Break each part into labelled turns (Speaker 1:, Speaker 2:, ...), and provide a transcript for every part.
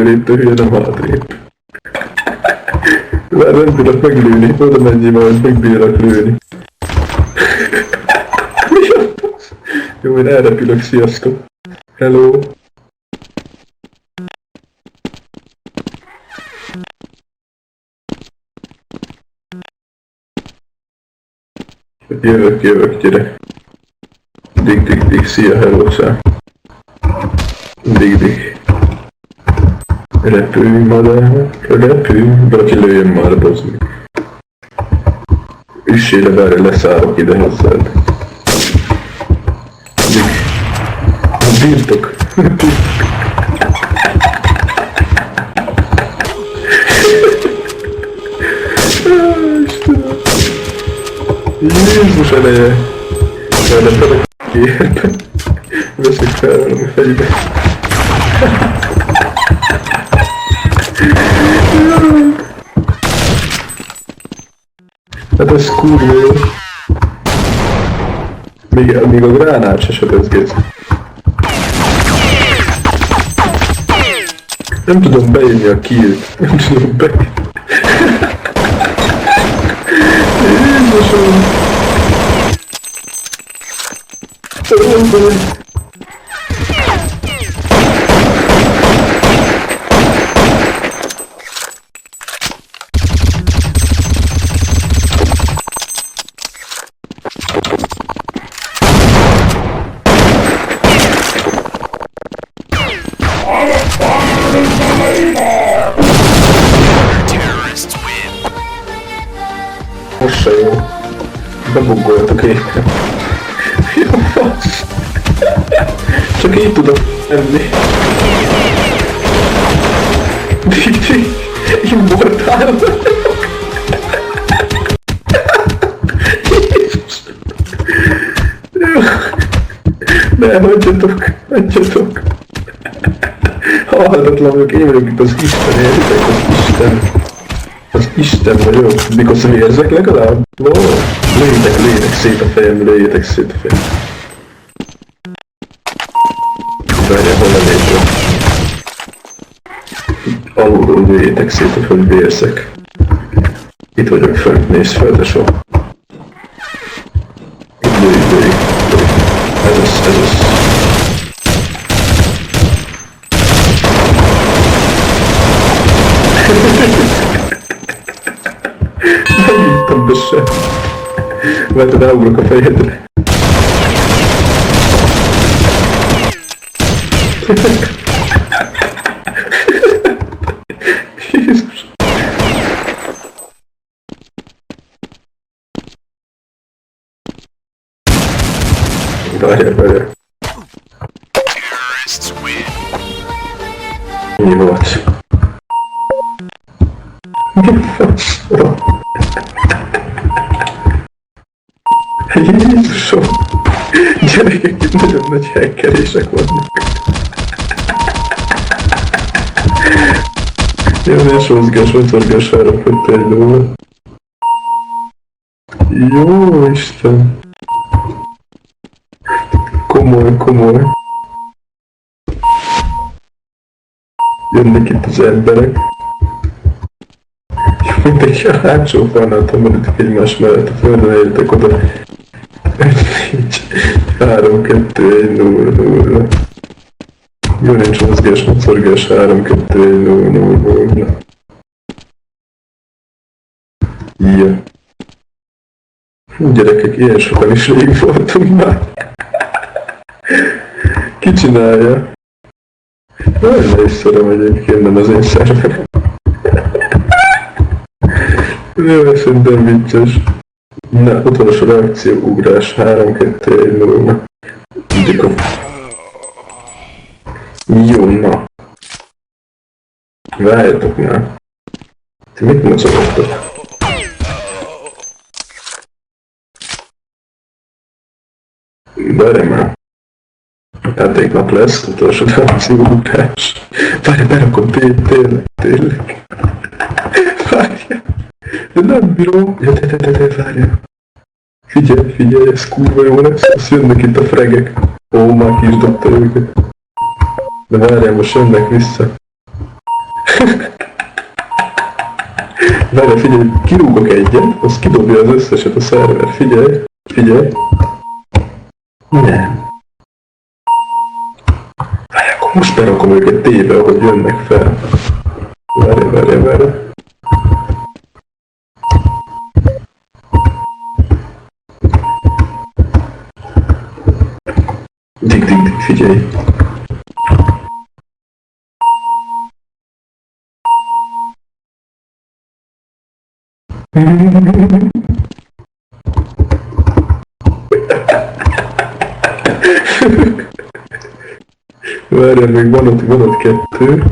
Speaker 1: lépte hülye, nem hátrébb. Már nem tudok meglőni, oda menjél majd, megbírlak lőni. Jó, én elrepülök, sziasztok. Hello. Jövök, gyere. Dig, szia, hello, szá. Dig. Repülj, madár, repülj, valaki lőjön már, bozd. Üssél le, várj, leszállok ide hozzád. Birtok. Istenem. Jézus eleje. Erre felek kiért. Veszek fel valami fejbe. Hát ez kurva jó. Még a gránát se sebezgész. Nem tudom beírni a killt. Nem tudom beírni. Jézusom! Most se jó. Bebuggoltak éppen. Jó fasz. Csak így tudom enni. Immortál vagyok. Jézus. Ne, hagyjatok. Halhatatlan vagyok, én vagyok itt az Isten, érzitek? Az Isten. Az Isten vagyok, mikor érzek legalább? Lőjétek szét a fejem, lőjétek szét a fejem. Várjál, hol legyek? Alulról lőjétek szét, hogy vérzek. Itt vagyok fönt, nézd fel, de soha. Itt lőj. Ez az. Nem hittem be sem. Mert ráugrok a fejedre. Jézus. Várjál. Mi volt? Mi fasz? Jézusom! Gyerekek, itt nagyon nagy hekkelések vannak. Jó, ne sózgás, 3, 2, 1, 0. Jó Isten! Komoly. Jönnek itt az emberek. Mindenki a hátsó falnál tömörítik egymás mellett, a földön értek oda. 4, 3, 2, 1, 0. Jó, nincs mozgás, mocorgás, 3, 2, 1, 0. Ja. Gyerekek, ilyen sokan is rég voltunk már. Ki csinálja? Nagyon is szorom egyébként, nem az én szervem. Jó, szerintem vicces. Na, utolsó reakció, ugrás, 3, 2, 1, 0. Gyikop. Jó, na. Várjatok már. Ti mit mozogottok? Várj már. Játéknap lesz, utolsó reakció, ugrás. Várj, berakom, tényleg. Várjál. De nem bírom. Ja, te, várjál. Figyelj, ez kurva jó lesz. Azt jönnek itt a fregek. Ó, már ki is dobta őket. De várjál, most jönnek vissza. Várj, figyelj, kirúgok egyet, az kidobja az összeset a szerver. Figyelj, figyelj. Nem. Várj, akkor most berakom őket téve, ahogy jönnek fel. Várj. Dig, figyelj. Várjál, még van ott kettő.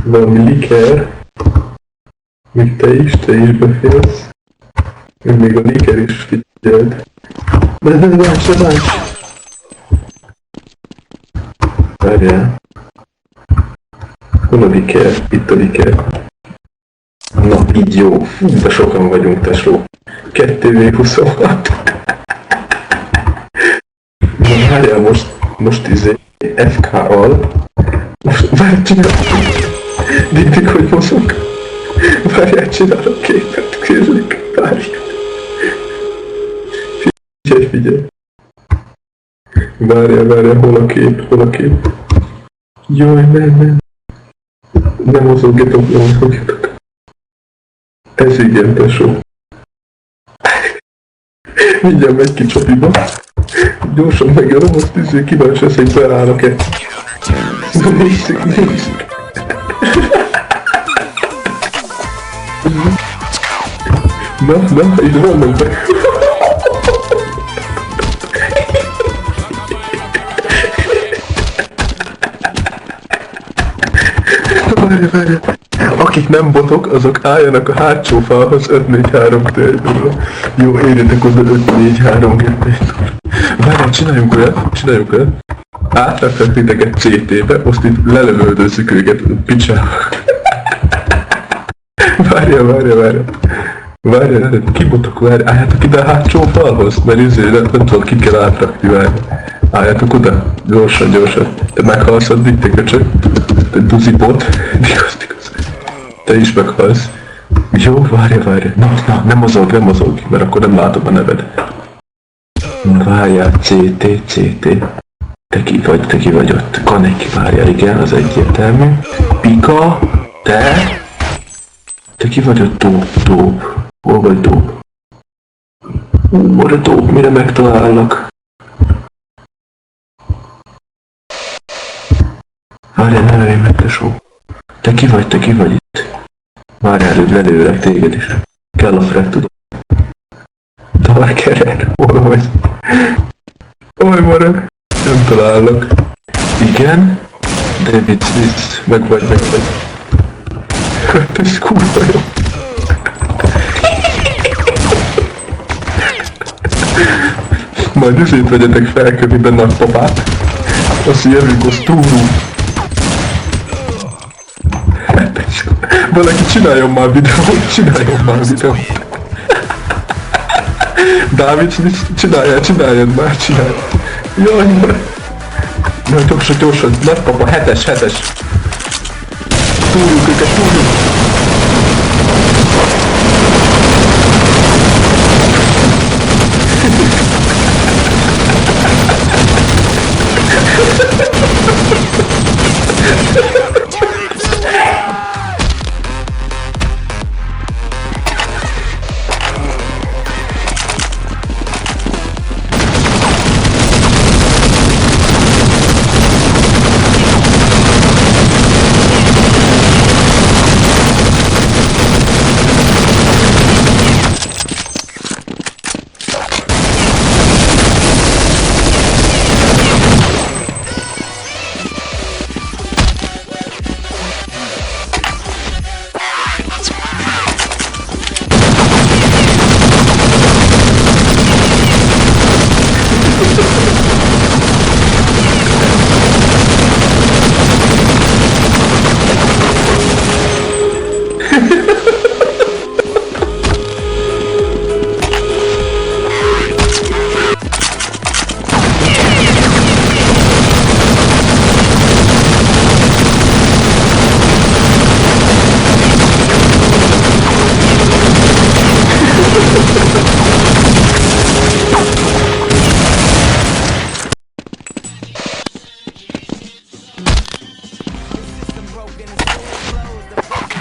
Speaker 1: Valami liker. Még te is befélsz. Még a liker is figyeld. De várj! Várjál. Hol a liker? Itt a liker. Na, így jó. Fú, de sokan vagyunk, tesó. 2v26. Na, várjál, most FK-al. Várj, csinálok. Digdig, hogy mozog. Várjál, csinálok képet, kérlek. Várjál. Figyelj. Várjál, hol a kép? Jaj, nem. Nem mozogjatok. Ez igen, tesó. Mindjárt megy ki csapiba. Gyorsan megjelöm, azt kíváncsi lesz, hogy beállnak-e. Nézzük. Na, így vannak be. Várj. Akik nem botok, azok álljanak a hátsó falhoz 5-4-3-2-1-0. Jó, érjetek oda 5-4-3-2-1-0. Várjál, csináljunk olyat. Átraktak titeket CT-be, azt itt lelövöldözzük őket, picsák. Várjál, kibotok, álljátok ide a hátsó falhoz, mert ezért nem tudod, ki kell átrakni, várj. Álljátok oda, gyorsan. Te meghalsz addig, te köcsög. Te duzibot. Igaz. Te is meghalsz. Jó, várj. Na, nem mozog, mert akkor nem látom a neved. Várjál, CT. Te ki vagy ott? Kaneki, várjál, igen, az egyértelmű. Pika, te ki vagy ott? Dób. Hol vagy Dób? Hol a Dób, mire megtalállak? Várjál, ne lőj meg, tesó. Te ki vagy itt? Várjál, előbb lelőlek téged is. Kell a Fred, tudom. Darkerer, hol vagy? Hol marad? Nem találok. Igen? David Smith, meg vagy. Hát ez kurva jó. Majd azért vegyetek felköviben nagypapát. Azt jövünk, az túrú. Valaki csináljon már videót. Dávid, csináljad már. Jaj, na, gyorsan, nagypapa, 7-es. Túrjuk őket.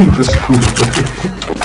Speaker 1: Ez kurva.